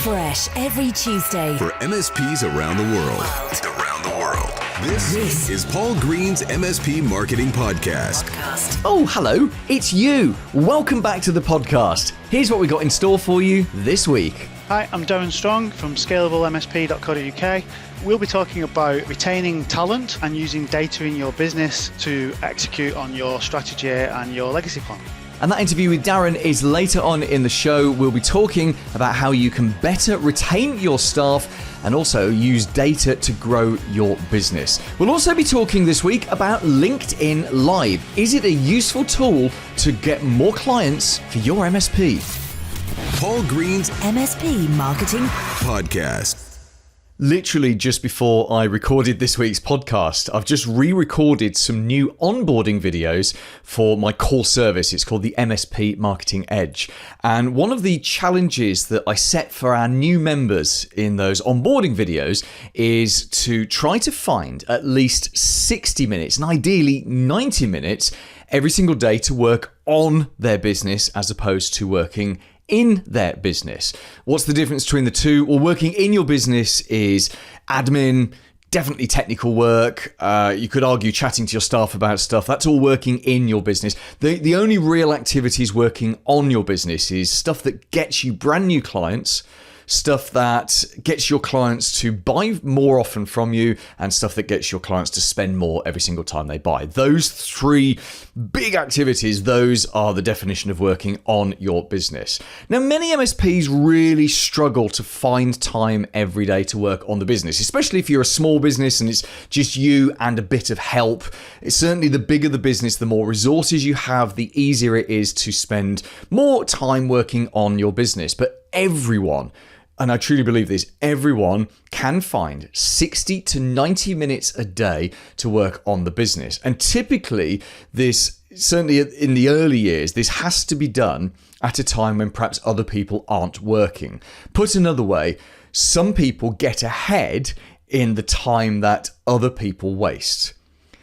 Fresh every Tuesday for MSPs around the world. This is Paul Green's MSP Marketing Podcast. Oh, hello, it's you. Welcome back to the podcast. Here's what we got in store for you this week. Hi, I'm Darren Strong from scalable.msp.co.uk. We'll be talking about retaining talent and using data in your business to execute on your strategy and your legacy plan. And that interview with Darren is later on in the show. We'll be talking about how you can better retain your staff and also use data to grow your business. We'll also be talking this week about LinkedIn Live. Is it a useful tool to get more clients for your MSP? Paul Green's MSP Marketing Podcast. Literally just before I recorded this week's podcast, I've just re-recorded some new onboarding videos for my core service. It's called the MSP Marketing Edge. And one of the challenges that I set for our new members in those onboarding videos is to try to find at least 60 minutes and ideally 90 minutes every single day to work on their business as opposed to working in their business. What's the difference between the two? Well, working in your business is admin, definitely technical work. You could argue chatting to your staff about stuff. That's all working in your business. The only real activities working on your business is stuff that gets you brand new clients, stuff that gets your clients to buy more often from you, and stuff that gets your clients to spend more every single time they buy. Those three big activities, those are the definition of working on your business. Now, many MSPs really struggle to find time every day to work on the business, especially if you're a small business and it's just you and a bit of help. It's certainly the bigger the business, the more resources you have, the easier it is to spend more time working on your business. But everyone, and I truly believe this, everyone can find 60 to 90 minutes a day to work on the business. And typically, this, certainly in the early years, this has to be done at a time when perhaps other people aren't working. Put another way, some people get ahead in the time that other people waste.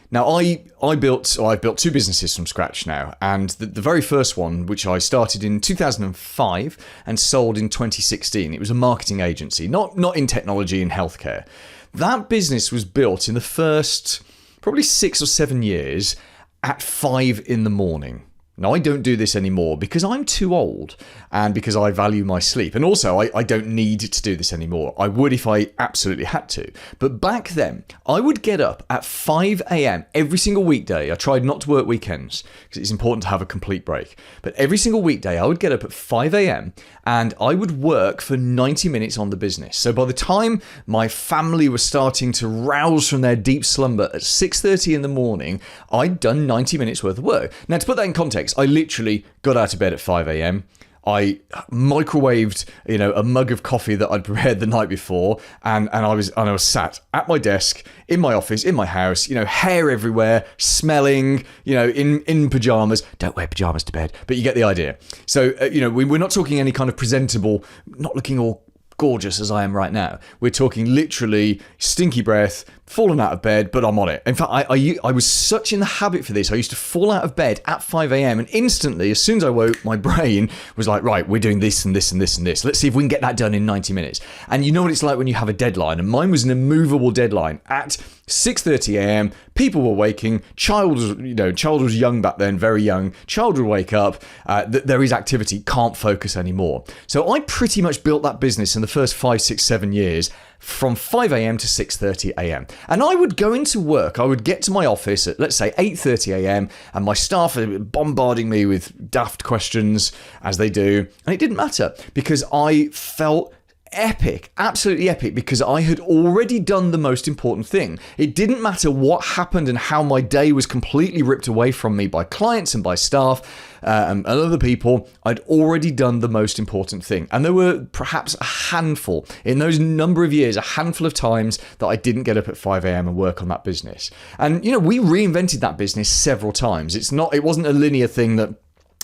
Now, I've built two businesses from scratch now, and the very first one, which I started in 2005 and sold in 2016, it was a marketing agency, not in technology and healthcare. That business was built in the first probably 6 or 7 years at 5 a.m. Now, I don't do this anymore because I'm too old and because I value my sleep. And also, I don't need to do this anymore. I would if I absolutely had to. But back then, I would get up at 5 a.m. every single weekday. I tried not to work weekends because it's important to have a complete break. But every single weekday, I would get up at 5 a.m. and I would work for 90 minutes on the business. So by the time my family was starting to rouse from their deep slumber at 6:30 in the morning, I'd done 90 minutes worth of work. Now, to put that in context, I literally got out of bed at 5 a.m. I microwaved, a mug of coffee that I'd prepared the night before, and I was sat at my desk in my office, in my house, hair everywhere, smelling, in pajamas. Don't wear pajamas to bed, but you get the idea. So, we're not talking any kind of presentable, not looking all gorgeous as I am right now. We're talking literally stinky breath, fallen out of bed, but I'm on it. In fact, I was such in the habit for this. I used to fall out of bed at 5 a.m. and instantly, as soon as I woke, my brain was like, right, we're doing this and this and this and this. Let's see if we can get that done in 90 minutes. And you know what it's like when you have a deadline. And mine was an immovable deadline at 6:30 a.m. People were waking. Child was young back then, very young. Child would wake up. There is activity. Can't focus anymore. So I pretty much built that business in the first 5, 6, 7 years from 5 a.m. to 6:30 a.m. And I would go into work. I would get to my office at, let's say, 8:30 a.m. and my staff are bombarding me with daft questions, as they do. And it didn't matter because I felt epic, absolutely epic, because I had already done the most important thing. It didn't matter what happened and how my day was completely ripped away from me by clients and by staff and other people. I'd already done the most important thing. And there were perhaps a handful, in those number of years, a handful of times that I didn't get up at 5 a.m. and work on that business. And, we reinvented that business several times. It wasn't a linear thing that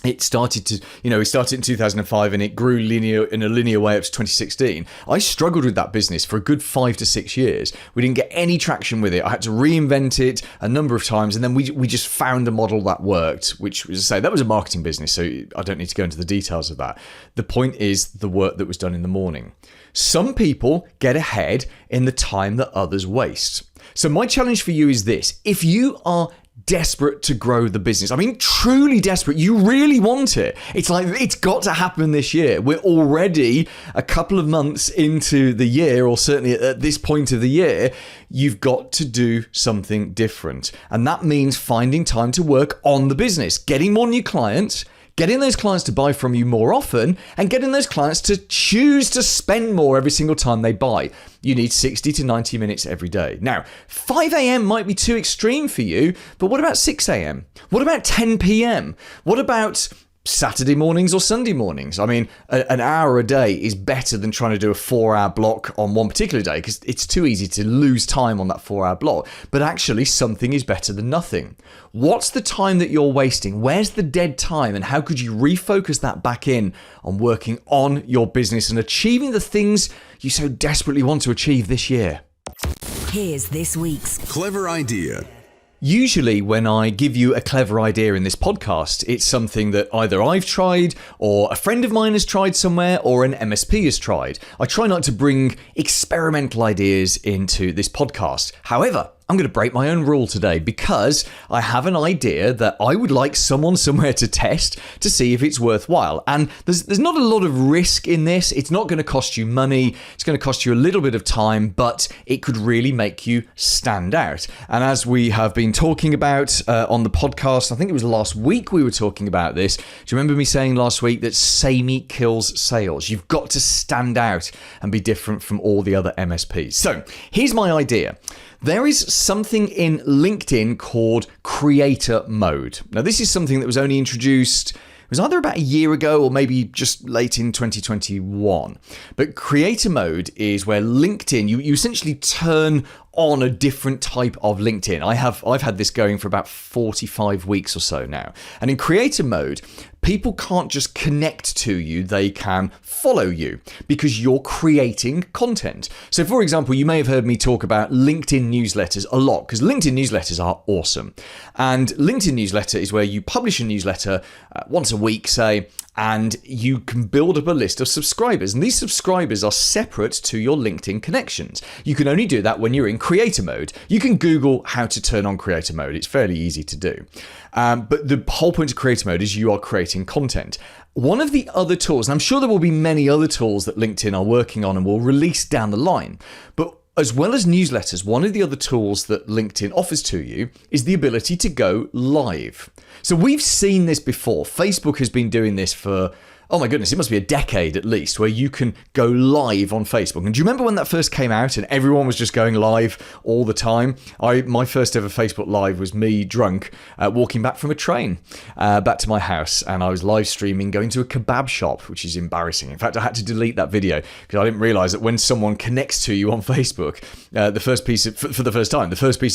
it started to, we started in 2005 and it grew in a linear way up to 2016. I struggled with that business for a good 5 to 6 years. We didn't get any traction with it. I had to reinvent it a number of times. And then we just found a model that worked, which was to say that was a marketing business. So I don't need to go into the details of that. The point is the work that was done in the morning. Some people get ahead in the time that others waste. So my challenge for you is this. If you are desperate to grow the business, I mean, truly desperate, you really want it. It's like, it's got to happen this year. We're already a couple of months into the year, or certainly at this point of the year, you've got to do something different. And that means finding time to work on the business, getting more new clients, getting those clients to buy from you more often, and getting those clients to choose to spend more every single time they buy. You need 60 to 90 minutes every day. Now, 5 a.m. might be too extreme for you, but what about 6 a.m.? What about 10 p.m.? What about Saturday mornings or Sunday mornings? I mean, an hour a day is better than trying to do a 4-hour block on one particular day, because it's too easy to lose time on that 4-hour block. But actually, something is better than nothing. What's the time that you're wasting? Where's the dead time? And how could you refocus that back in on working on your business and achieving the things you so desperately want to achieve this year? Here's this week's Clever idea. Usually when I give you a clever idea in this podcast, it's something that either I've tried or a friend of mine has tried somewhere or an MSP has tried. I try not to bring experimental ideas into this podcast. However, I'm going to break my own rule today because I have an idea that I would like someone somewhere to test to see if it's worthwhile. And there's not a lot of risk in this. It's not going to cost you money. It's going to cost you a little bit of time, but it could really make you stand out. And as we have been talking about on the podcast, I think it was last week we were talking about this. Do you remember me saying last week that samey kills sales? You've got to stand out and be different from all the other MSPs. So here's my idea. There is something in LinkedIn called Creator Mode. Now, this is something that was only introduced, it was either about a year ago or maybe just late in 2021. But Creator Mode is where LinkedIn, you essentially turn on a different type of LinkedIn. I've had this going for about 45 weeks or so now. And in Creator Mode, people can't just connect to you, they can follow you because you're creating content. So for example, you may have heard me talk about LinkedIn newsletters a lot because LinkedIn newsletters are awesome. And LinkedIn newsletter is where you publish a newsletter once a week, say, and you can build up a list of subscribers. And these subscribers are separate to your LinkedIn connections. You can only do that when you're in Creator Mode. You can Google how to turn on Creator Mode. It's fairly easy to do. But the whole point of Creator Mode is you are creating content. One of the other tools, and I'm sure there will be many other tools that LinkedIn are working on and will release down the line, but as well as newsletters, one of the other tools that LinkedIn offers to you is the ability to go live. So we've seen this before. Facebook has been doing this for, oh my goodness, it must be a decade at least, where you can go live on Facebook. And do you remember when that first came out and everyone was just going live all the time? My first ever Facebook Live was me drunk, walking back from a train back to my house. And I was live streaming going to a kebab shop, which is embarrassing. In fact, I had to delete that video because I didn't realize that when someone connects to you on Facebook, the first piece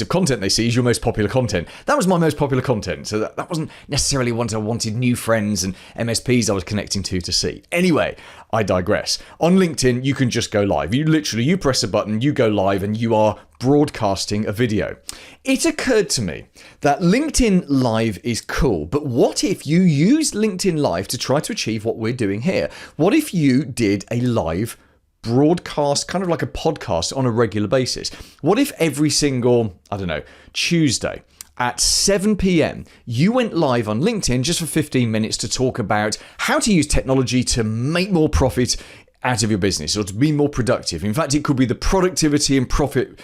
of content they see is your most popular content. That was my most popular content. So that wasn't necessarily what I wanted new friends and MSPs I was connecting to see. Anyway, I digress. On LinkedIn, you can just go live. You press a button, you go live, and you are broadcasting a video. It occurred to me that LinkedIn Live is cool, but what if you use LinkedIn Live to try to achieve what we're doing here? What if you did a live broadcast, kind of like a podcast on a regular basis? What if every single, Tuesday, at 7 p.m, you went live on LinkedIn just for 15 minutes to talk about how to use technology to make more profit out of your business or to be more productive. In fact, it could be the productivity and profitability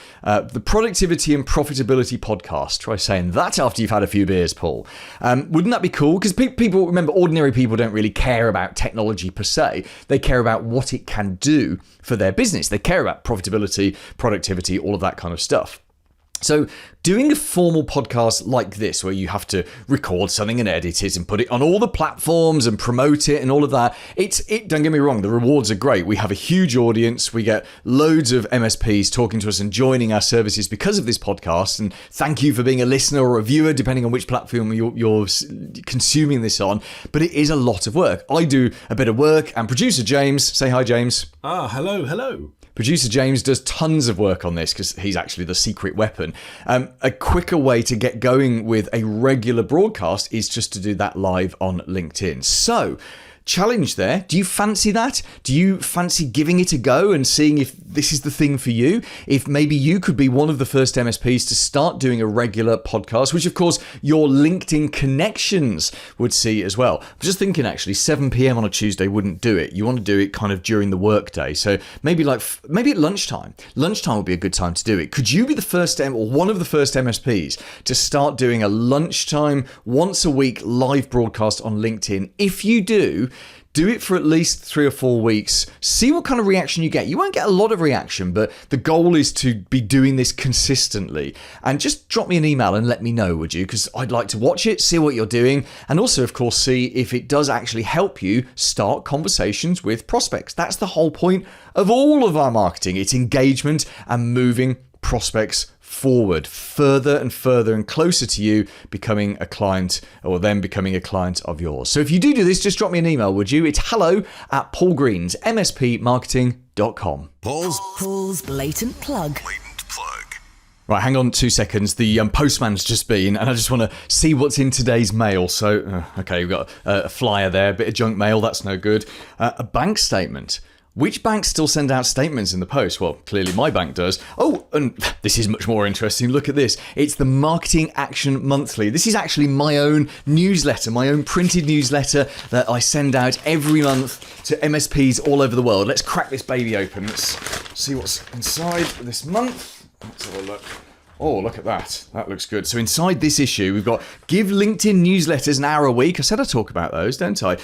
podcast. Try saying that after you've had a few beers, Paul. Wouldn't that be cool? Because people, remember, ordinary people don't really care about technology per se. They care about what it can do for their business. They care about profitability, productivity, all of that kind of stuff. So doing a formal podcast like this, where you have to record something and edit it and put it on all the platforms and promote it and all of that, don't get me wrong, the rewards are great. We have a huge audience. We get loads of MSPs talking to us and joining our services because of this podcast. And thank you for being a listener or a viewer, depending on which platform you're consuming this on. But it is a lot of work. I do a bit of work, and producer James, say hi, James. Hello. Producer James does tons of work on this because he's actually the secret weapon. A quicker way to get going with a regular broadcast is just to do that live on LinkedIn. So, challenge there. Do you fancy that? Do you fancy giving it a go and seeing if this is the thing for you? If maybe you could be one of the first MSPs to start doing a regular podcast, which of course your LinkedIn connections would see as well. I'm just thinking actually 7 p.m. on a Tuesday wouldn't do it. You want to do it kind of during the workday. So maybe at lunchtime. Lunchtime would be a good time to do it. Could you be the first or one of the first MSPs to start doing a lunchtime, once a week live broadcast on LinkedIn? If you do it for at least 3 or 4 weeks. See what kind of reaction you get. You won't get a lot of reaction, but the goal is to be doing this consistently. And just drop me an email and let me know, would you? Because I'd like to watch it, see what you're doing, and also, of course, see if it does actually help you start conversations with prospects. That's the whole point of all of our marketing. It's engagement and moving prospects forward, further and further and closer to you becoming a client, or them becoming a client of yours. So if you do this, just drop me an email, would you? It's hello@paulgreens, MSPmarketing.com. Paul's blatant plug. Right, hang on 2 seconds. The postman's just been, and I just want to see what's in today's mail. So, okay, we've got a flyer there, a bit of junk mail, that's no good. A bank statement. Which banks still send out statements in the post? Well, clearly my bank does. Oh, and this is much more interesting. Look at this. It's the Marketing Action Monthly. This is actually my own newsletter, my own printed newsletter that I send out every month to MSPs all over the world. Let's crack this baby open. Let's see what's inside this month. Let's have a look. Oh, look at that. That looks good. So inside this issue, we've got give LinkedIn newsletters an hour a week. I said I'd talk about those, don't I?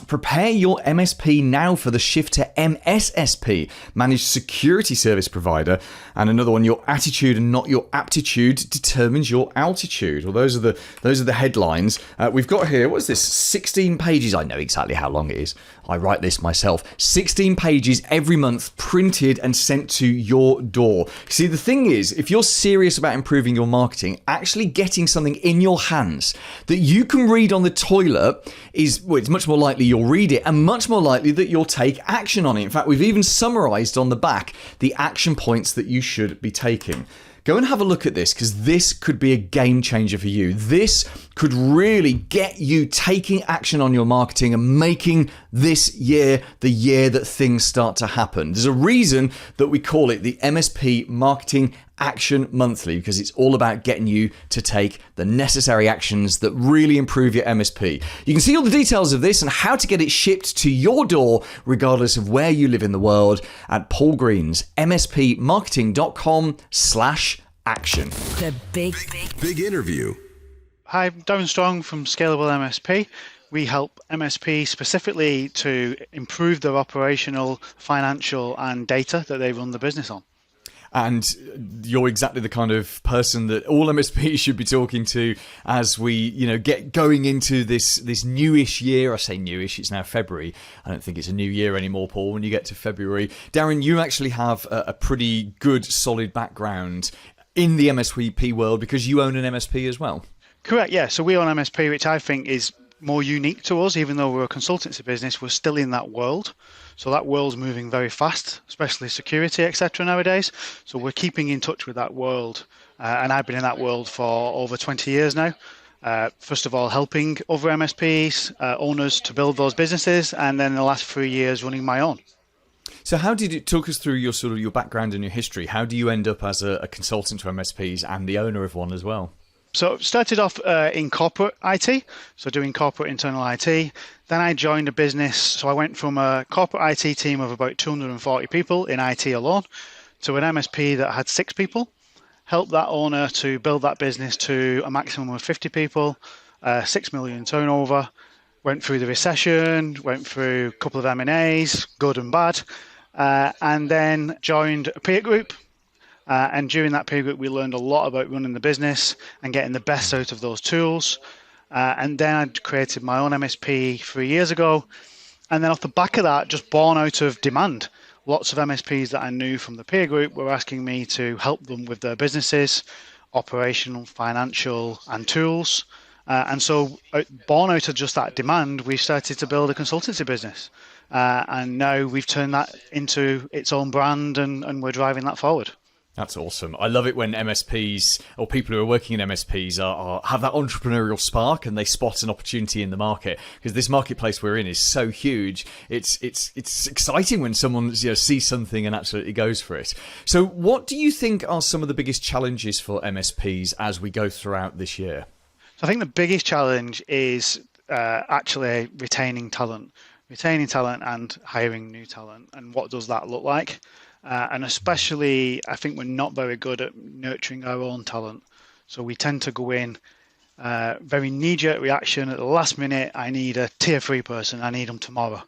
Prepare your MSP now for the shift to MSSP, Managed Security Service Provider. And another one, your attitude and not your aptitude determines your altitude. Well, those are the headlines. We've got here, what is this? 16 pages. I know exactly how long it is. I write this myself. 16 pages every month, printed and sent to your door. See, the thing is, if you're serious about improving your marketing, actually getting something in your hands that you can read on the toilet it's much more likely you'll read it, and much more likely that you'll take action on it. In fact, we've even summarized on the back the action points that you should be taking. Go and have a look at this, because this could be a game changer for you. This could really get you taking action on your marketing and making this year the year that things start to happen. There's a reason that we call it the MSP Marketing Action Monthly, because it's all about getting you to take the necessary actions that really improve your MSP. You can see all the details of this and how to get it shipped to your door, regardless of where you live in the world, at Paul Green's MSPmarketing.com/action. The big interview. Hi, I'm Darren Strong from Scalable MSP. We help MSP specifically to improve their operational, financial, and data that they run the business on. And you're exactly the kind of person that all MSPs should be talking to as we, get going into this newish year. I say newish, it's now February. I don't think it's a new year anymore, Paul, when you get to February. Darren, you actually have a pretty good, solid background in the MSP world because you own an MSP as well. Correct, yeah. So we own MSP, which I think is more unique to us. Even though we're a consultancy business, we're still in that world. So that world's moving very fast, especially security, etc. nowadays. So we're keeping in touch with that world. And I've been in that world for over 20 years now. First of all, helping other MSPs, owners to build those businesses. And then the last 3 years running my own. So how did it talk us through your background and your history? How do you end up as a consultant to MSPs and the owner of one as well? So started off in corporate IT, so doing corporate internal IT. Then I joined a business. So I went from a corporate IT team of about 240 people in IT alone to an MSP that had 6 people. Helped that owner to build that business to a maximum of 50 people, 6 million turnover. Went through the recession, went through a couple of M&As, good and bad, and then joined a peer group. And during that period, we learned a lot about running the business and getting the best out of those tools. And then I created my own MSP 3 years ago. And then off the back of that, just born out of demand, lots of MSPs that I knew from the peer group were asking me to help them with their businesses, operational, financial, and tools. And so born out of just that demand, we started to build a consultancy business. And now we've turned that into its own brand and we're driving that forward. That's awesome. I love it when MSPs or people who are working in MSPs have that entrepreneurial spark and they spot an opportunity in the market, because this marketplace we're in is so huge. It's exciting when someone sees something and absolutely goes for it. So what do you think are some of the biggest challenges for MSPs as we go throughout this year? So I think the biggest challenge is actually retaining talent and hiring new talent. And what does that look like? And especially, I think we're not very good at nurturing our own talent. So we tend to go in very knee-jerk reaction at the last minute. I need a tier 3 person. I need them tomorrow.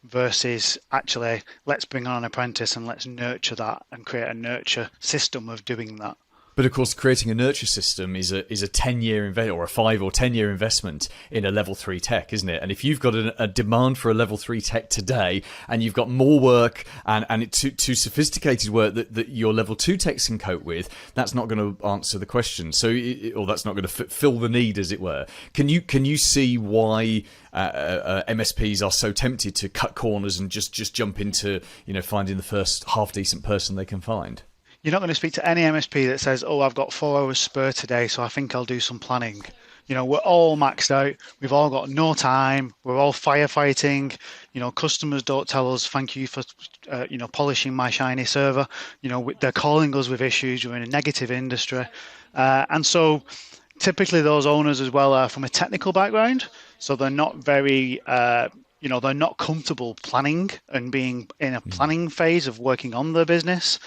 Versus actually, let's bring on an apprentice and let's nurture that and create a nurture system of doing that. But of course, creating a nurture system is a 10-year investment, or a 5 or 10-year investment in a level 3 tech, isn't it? And if you've got a demand for a level 3 tech today, and you've got more work and it's too sophisticated work that your level 2 techs can cope with, that's not going to answer the question. So, or that's not going to fill the need, as it were. Can you see why MSPs are so tempted to cut corners and just jump into finding the first half decent person they can find? You're not going to speak to any MSP that says, oh, I've got 4 hours spare today, so I think I'll do some planning. We're all maxed out. We've all got no time. We're all firefighting. Customers don't tell us, thank you for, polishing my shiny server. They're calling us with issues. We're in a negative industry. And so typically those owners as well are from a technical background. So they're not very, they're not comfortable planning and being in a planning phase of working on their business.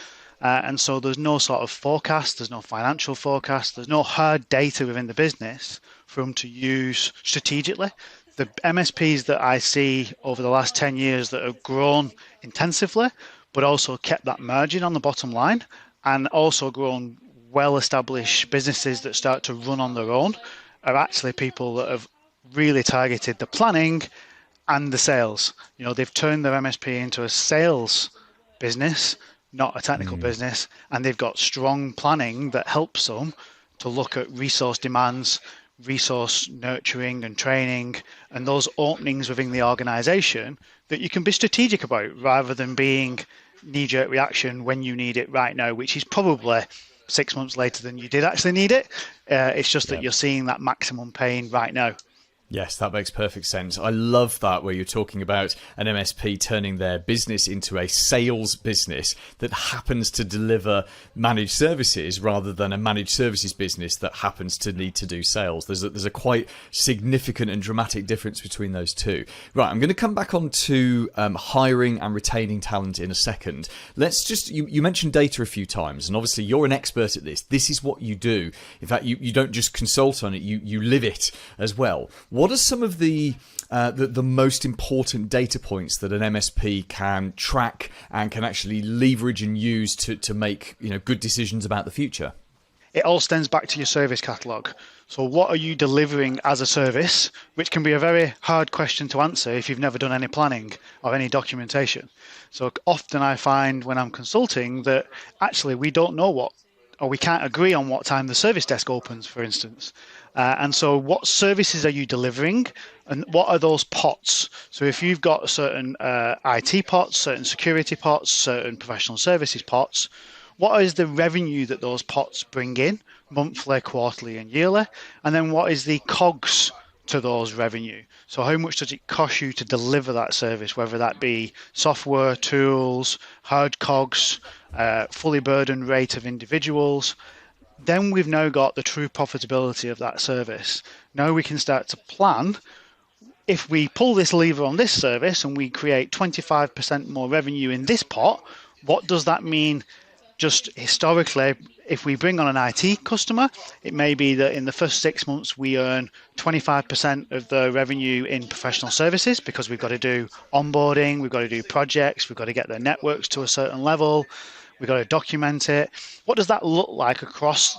And so there's no sort of forecast, there's no financial forecast, there's no hard data within the business for them to use strategically. The MSPs that I see over the last 10 years that have grown intensively, but also kept that margin on the bottom line, and also grown well-established businesses that start to run on their own, are actually people that have really targeted the planning and the sales. They've turned their MSP into a sales business, not a technical business, and they've got strong planning that helps them to look at resource demands, resource nurturing and training, and those openings within the organization that you can be strategic about rather than being knee-jerk reaction when you need it right now, which is probably 6 months later than you did actually need it. It's just that you're seeing that maximum pain right now. Yes, that makes perfect sense. I love that, where you're talking about an MSP turning their business into a sales business that happens to deliver managed services rather than a managed services business that happens to need to do sales. There's a quite significant and dramatic difference between those two. Right, I'm going to come back on to hiring and retaining talent in a second. Let's just, you mentioned data a few times, and obviously you're an expert at this. This is what you do. In fact, you don't just consult on it, you live it as well. What are some of the most important data points that an MSP can track and can actually leverage and use to make good decisions about the future? It all stems back to your service catalog. So what are you delivering as a service, which can be a very hard question to answer if you've never done any planning or any documentation. So often I find when I'm consulting that actually we don't know or we can't agree on what time the service desk opens, for instance. And so what services are you delivering and what are those pots? So if you've got certain IT pots, certain security pots, certain professional services pots, what is the revenue that those pots bring in monthly, quarterly and yearly? And then what is the COGS to those revenue? So how much does it cost you to deliver that service, whether that be software, tools, hard COGS, fully burdened rate of individuals? Then we've now got the true profitability of that service. Now we can start to plan. If we pull this lever on this service and we create 25% more revenue in this pot, what does that mean? Just historically, if we bring on an IT customer, it may be that in the first 6 months we earn 25% of the revenue in professional services because we've got to do onboarding, we've got to do projects, we've got to get their networks to a certain level. We've got to document it. What does that look like across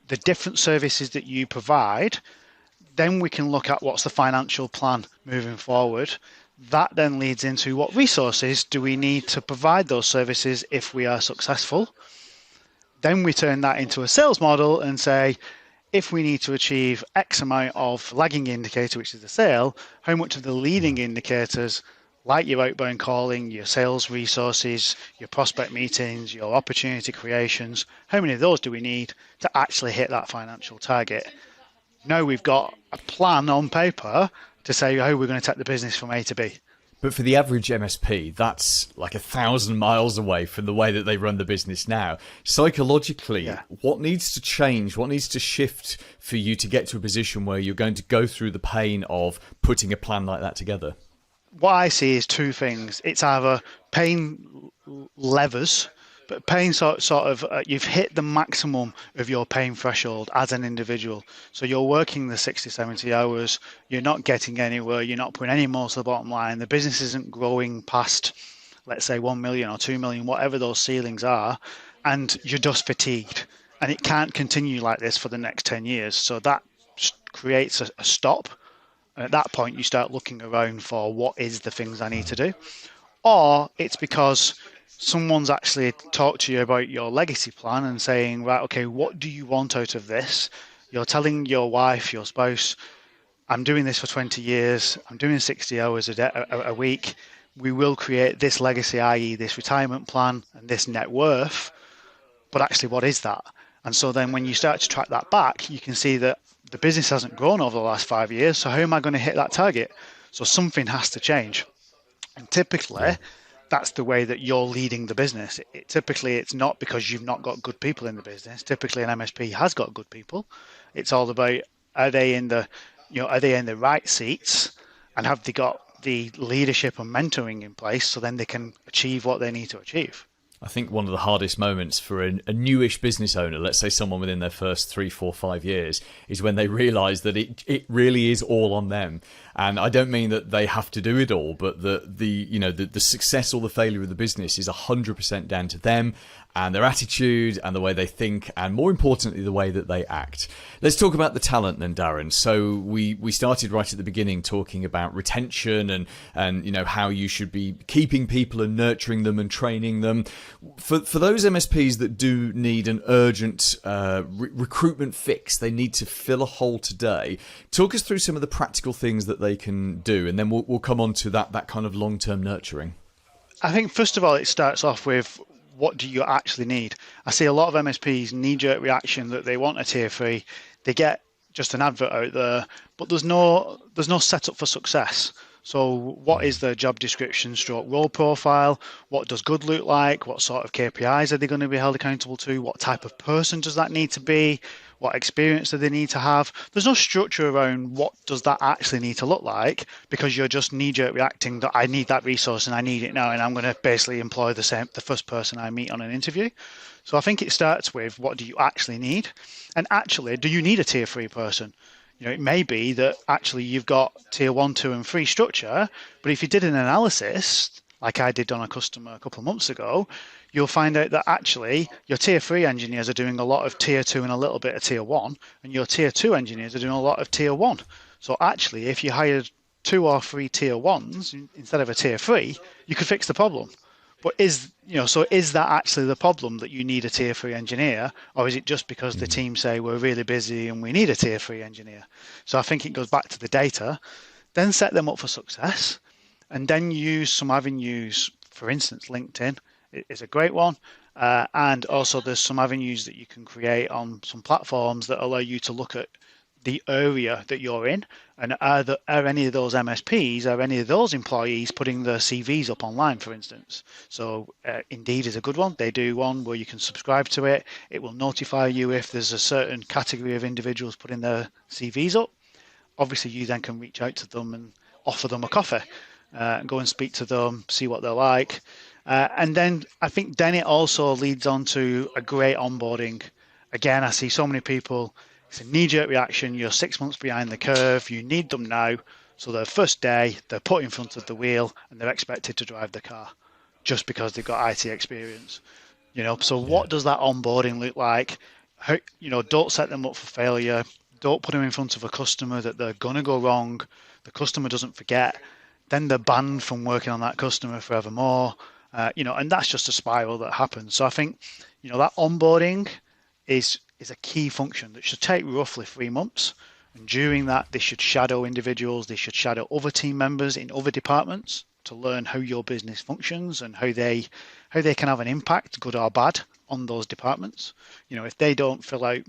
the different services that you provide? Then we can look at what's the financial plan moving forward. That then leads into what resources do we need to provide those services if we are successful. Then we turn that into a sales model and say, if we need to achieve X amount of lagging indicator, which is the sale, how much of the leading indicators, like your outbound calling, your sales resources, your prospect meetings, your opportunity creations, how many of those do we need to actually hit that financial target? Now we've got a plan on paper to say how we're going to take the business from A to B. But for the average MSP, that's like 1,000 miles away from the way that they run the business now. Psychologically, What needs to change? What needs to shift for you to get to a position where you're going to go through the pain of putting a plan like that together? What I see is two things. It's either pain levers, but pain sort of you've hit the maximum of your pain threshold as an individual. So you're working the 60, 70 hours, you're not getting anywhere, you're not putting any more to the bottom line, the business isn't growing past, let's say, 1 million or 2 million, whatever those ceilings are, and you're just fatigued. And it can't continue like this for the next 10 years. So that creates a stop. And at that point, you start looking around for what is the things I need to do. Or it's because someone's actually talked to you about your legacy plan and saying, right, okay, what do you want out of this? You're telling your wife, your spouse, I'm doing this for 20 years. I'm doing 60 hours a week. We will create this legacy, i.e. this retirement plan and this net worth. But actually, what is that? And so then when you start to track that back, you can see that the business hasn't grown over the last 5 years. So how am I going to hit that target? So something has to change. And typically, that's the way that you're leading the business. Typically, it's not because you've not got good people in the business. Typically, an MSP has got good people. It's all about, are they in the right seats, and have they got the leadership and mentoring in place so then they can achieve what they need to achieve? I think one of the hardest moments for a newish business owner, let's say someone within their first 3, 4, 5 years, is when they realize that it really is all on them. And I don't mean that they have to do it all, but the success or the failure of the business is 100% down to them and their attitude and the way they think, and more importantly, the way that they act. Let's talk about the talent then, Darren. So we started right at the beginning talking about retention and how you should be keeping people and nurturing them and training them. For those MSPs that do need an urgent recruitment fix, they need to fill a hole today. Talk us through some of the practical things that they can do, and then we'll come on to that kind of long-term nurturing. I think first of all, it starts off with, what do you actually need? I see a lot of MSPs knee-jerk reaction that they want a tier 3. They get just an advert out there, but there's no setup for success. So what is the job description / role profile? What does good look like? What sort of KPIs are they going to be held accountable to? What type of person does that need to be? What experience do they need to have? There's no structure around what does that actually need to look like, because you're just knee-jerk reacting that I need that resource and I need it now, and I'm going to basically employ the first person I meet on an interview. So I think it starts with, what do you actually need? And actually, do you need a tier 3 person? It may be that actually you've got tier 1, 2, and 3 structure, but if you did an analysis, like I did on a customer a couple of months ago, you'll find out that actually your tier 3 engineers are doing a lot of tier 2 and a little bit of tier 1, and your tier 2 engineers are doing a lot of tier 1. So actually, if you hired 2 or 3 tier 1s instead of a tier 3, you could fix the problem. But is that actually the problem, that you need a tier 3 engineer, or is it just because the team say we're really busy and we need a tier 3 engineer? So I think it goes back to the data. Then set them up for success, and then use some avenues. For instance, LinkedIn is a great one, and also there's some avenues that you can create on some platforms that allow you to look at the area that you're in, and are any of those MSPs, are any of those employees putting their CVs up online, for instance. So Indeed is a good one. They do one where you can subscribe to it. It will notify you if there's a certain category of individuals putting their CVs up. Obviously, you then can reach out to them and offer them a coffee, go and speak to them, see what they're like. And then I think then it also leads on to a great onboarding. Again, I see so many people, it's a knee-jerk reaction. You're 6 months behind the curve. You need them now. So their first day, they're put in front of the wheel and they're expected to drive the car just because they've got IT experience. So what does that onboarding look like? How, don't set them up for failure. Don't put them in front of a customer that they're going to go wrong. The customer doesn't forget. Then they're banned from working on that customer forevermore. And that's just a spiral that happens. So I think, that onboarding is a key function that should take roughly 3 months. And during that, they should shadow individuals. They should shadow other team members in other departments to learn how your business functions and how they can have an impact, good or bad, on those departments. If they don't fill out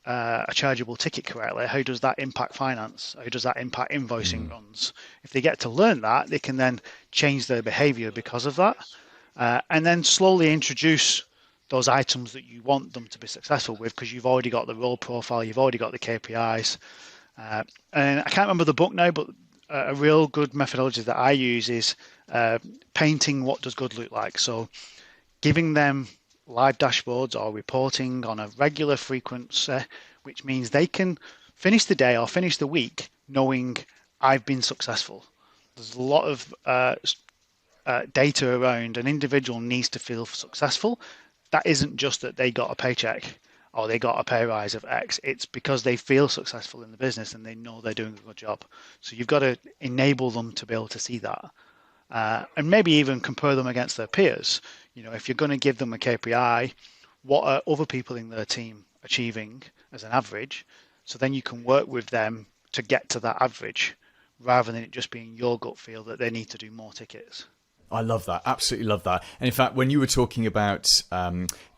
a chargeable ticket correctly, how does that impact finance? How does that impact invoicing runs? If they get to learn that, they can then change their behavior because of that, and then slowly introduce those items that you want them to be successful with, because you've already got the role profile, you've already got the KPIs. And I can't remember the book now, but a real good methodology that I use is painting what does good look like. So giving them live dashboards or reporting on a regular frequency, which means they can finish the day or finish the week knowing I've been successful. There's a lot of data around an individual needs to feel successful. That isn't just that they got a paycheck or they got a pay rise of X. It's because they feel successful in the business and they know they're doing a good job. So you've got to enable them to be able to see that. And maybe even compare them against their peers. If you're going to give them a KPI, what are other people in their team achieving as an average? So then you can work with them to get to that average, rather than it just being your gut feel that they need to do more tickets. I love that. Absolutely love that. And in fact, when you were talking about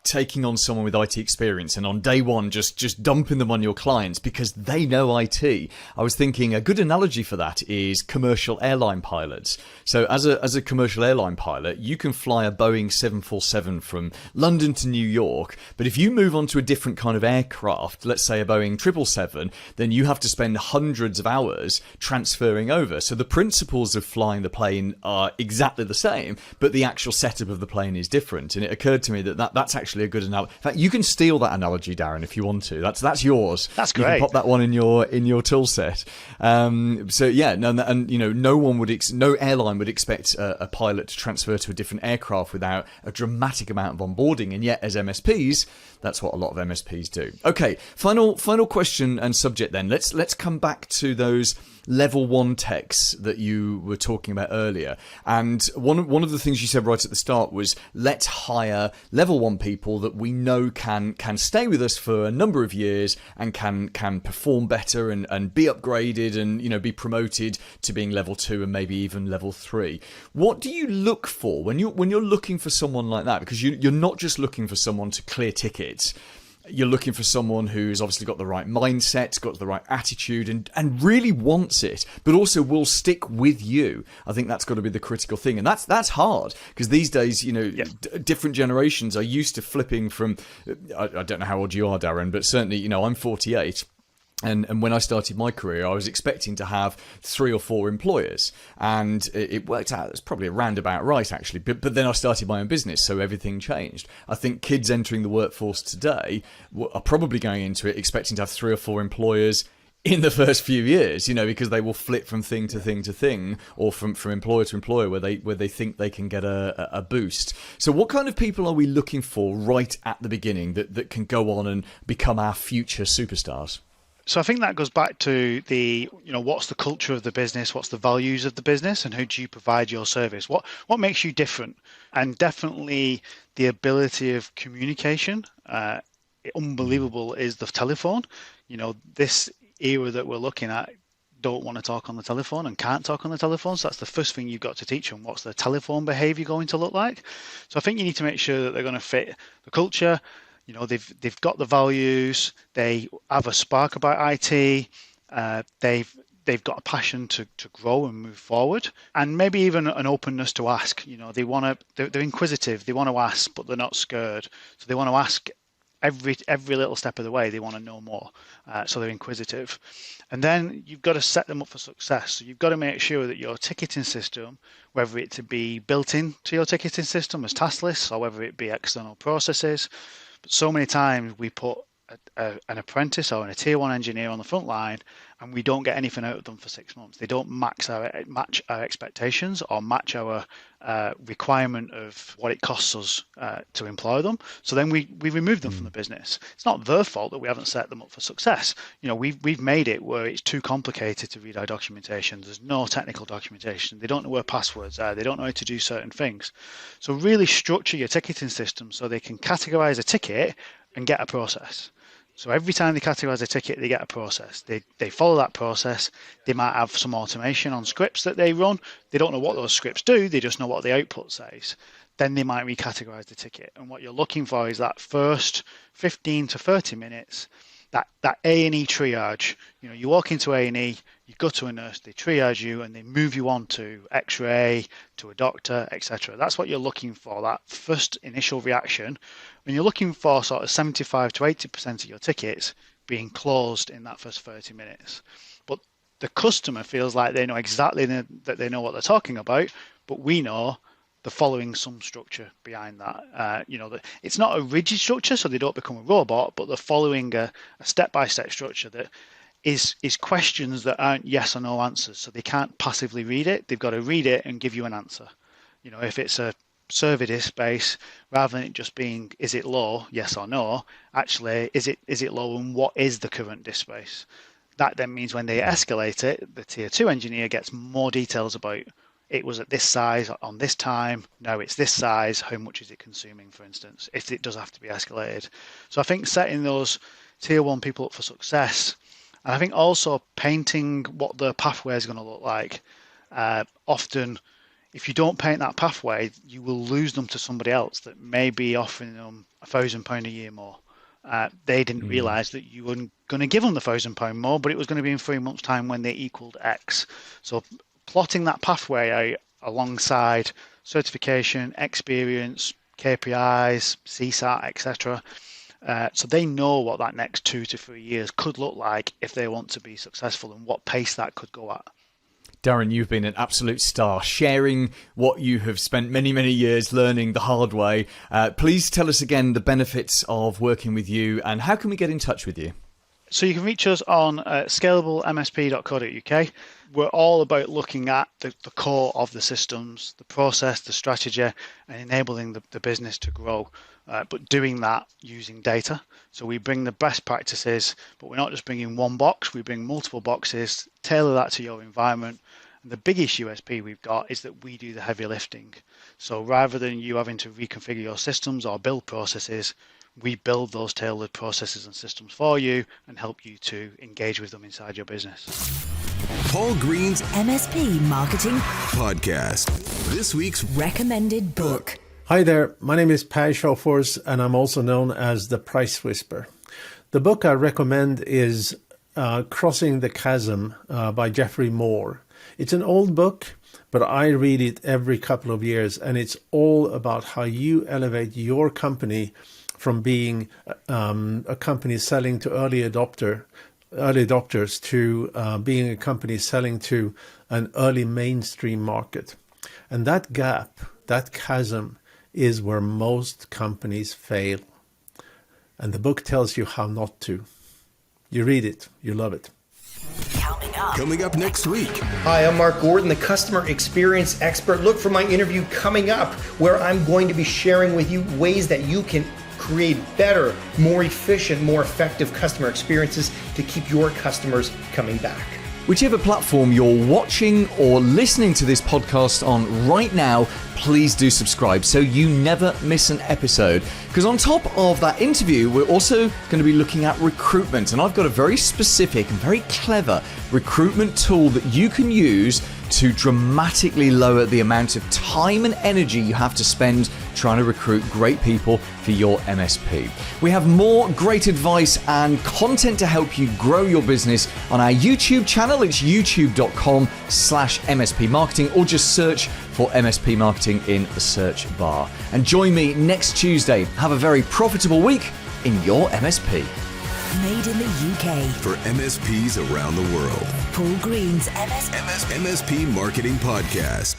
taking on someone with IT experience and on day one, just dumping them on your clients because they know IT, I was thinking a good analogy for that is commercial airline pilots. So as a commercial airline pilot, you can fly a Boeing 747 from London to New York. But if you move on to a different kind of aircraft, let's say a Boeing 777, then you have to spend hundreds of hours transferring over. So the principles of flying the plane are exactly the same, but the actual setup of the plane is different. And it occurred to me that's actually a good analogy. In fact, you can steal that analogy, Darren, if you want to. That's yours. That's great. You can pop that one in your tool set. So yeah, no airline would expect a pilot to transfer to a different aircraft without a dramatic amount of onboarding, and yet as MSPs, that's what a lot of MSPs do. Okay, final question and subject then. Let's come back to those level 1 techs that you were talking about earlier. And one of the things you said right at the start was, let's hire level 1 people that we know can stay with us for a number of years and can perform better and be upgraded and be promoted to being level 2 and maybe even level 3. What do you look for when you're looking for someone like that? Because you're not just looking for someone to clear tickets. You're looking for someone who's obviously got the right mindset, got the right attitude, and really wants it, but also will stick with you. I think that's got to be the critical thing, and that's hard because these days, different generations are used to flipping from. I don't know how old you are, Darren, but certainly, I'm 48. And when I started my career, I was expecting to have 3 or 4 employers, and it worked out. It's probably around about right, actually. But then I started my own business, so everything changed. I think kids entering the workforce today are probably going into it expecting to have 3 or 4 employers in the first few years, because they will flip from thing to thing to thing, or from employer to employer where they think they can get a boost. So what kind of people are we looking for right at the beginning that can go on and become our future superstars? So I think that goes back to what's the culture of the business, what's the values of the business, and how do you provide your service? What makes you different? And definitely the ability of communication. Unbelievable is the telephone. This era that we're looking at don't want to talk on the telephone and can't talk on the telephone. So that's the first thing you've got to teach them. What's their telephone behavior going to look like? So I think you need to make sure that they're going to fit the culture. They've got the values. They have a spark about IT. They've got a passion to grow and move forward, and maybe even an openness to ask. They're inquisitive. They want to ask, but they're not scared. So they want to ask every little step of the way. They want to know more. So they're inquisitive, and then you've got to set them up for success. So you've got to make sure that your ticketing system, whether it to be built into your ticketing system as task lists or whether it be external processes. So many times we put an apprentice or a tier 1 engineer on the front line, and we don't get anything out of them for 6 months. They don't match our expectations or match our requirement of what it costs us to employ them. So then we remove them from the business. It's not their fault that we haven't set them up for success. We've made it where it's too complicated to read our documentation. There's no technical documentation. They don't know where passwords are. They don't know how to do certain things. So really structure your ticketing system so they can categorize a ticket and get a process. So every time they categorize a ticket, they get a process. They follow that process. They might have some automation on scripts that they run. They don't know what those scripts do. They just know what the output says. Then they might recategorize the ticket. And what you're looking for is that first 15 to 30 minutes, that A&E triage. You walk into A&E, you go to a nurse, they triage you, and they move you on to X-ray, to a doctor, etc. That's what you're looking for, that first initial reaction. And you're looking for sort of 75 to 80% of your tickets being closed in that first 30 minutes. But the customer feels like they know exactly that they know what they're talking about, but we know they're following some structure behind that. It's not a rigid structure, so they don't become a robot, but they're following a step-by-step structure that is questions that aren't yes or no answers. So they can't passively read it. They've got to read it and give you an answer. If it's a survey disk space, rather than it just being, is it low, yes or no, actually, is it low and what is the current disk space? That then means when they escalate it, the tier 2 engineer gets more details about it was at this size on this time, now it's this size, how much is it consuming, for instance, if it does have to be escalated. So I think setting those tier 1 people up for success, and I think also painting what the pathway is going to look like. Often, if you don't paint that pathway, you will lose them to somebody else that may be offering them £1,000 a year more. They didn't realise that you weren't going to give them the £1,000 more, but it was going to be in 3 months' time when they equaled X. So plotting that pathway out alongside certification, experience, KPIs, CSAT, etc. So they know what that next 2 to 3 years could look like if they want to be successful and what pace that could go at. Darren, you've been an absolute star, sharing what you have spent many, many years learning the hard way. Please tell us again the benefits of working with you and how can we get in touch with you? So you can reach us on scalablemsp.co.uk. We're all about looking at the core of the systems, the process, the strategy, and enabling the business to grow, but doing that using data. So we bring the best practices, but we're not just bringing one box, we bring multiple boxes, tailor that to your environment. And the biggest USP we've got is that we do the heavy lifting. So rather than you having to reconfigure your systems or build processes, we build those tailored processes and systems for you and help you to engage with them inside your business. Paul Green's MSP Marketing Podcast. This week's recommended book. Hi there, my name is Paj Schaufors and I'm also known as the Price Whisperer. The book I recommend is Crossing the Chasm by Jeffrey Moore. It's an old book, but I read it every couple of years and it's all about how you elevate your company from being a company selling to early adopters to being a company selling to an early mainstream market. And that gap, that chasm, is where most companies fail. And the book tells you how not to. You read it, you love it. Coming up next week. Hi, I'm Mark Gordon, the customer experience expert. Look for my interview coming up where I'm going to be sharing with you ways that you can create better, more efficient, more effective customer experiences to keep your customers coming back. Whichever platform you're watching or listening to this podcast on right now, please do subscribe so you never miss an episode. Because on top of that interview, we're also going to be looking at recruitment. And I've got a very specific and very clever recruitment tool that you can use to dramatically lower the amount of time and energy you have to spend trying to recruit great people for your MSP. We have more great advice and content to help you grow your business on our YouTube channel. It's youtube.com/MSP Marketing, or just search for MSP Marketing in the search bar. And join me next Tuesday. Have a very profitable week in your MSP. Made in the UK. For MSPs around the world. Paul Green's MSP Marketing Podcast.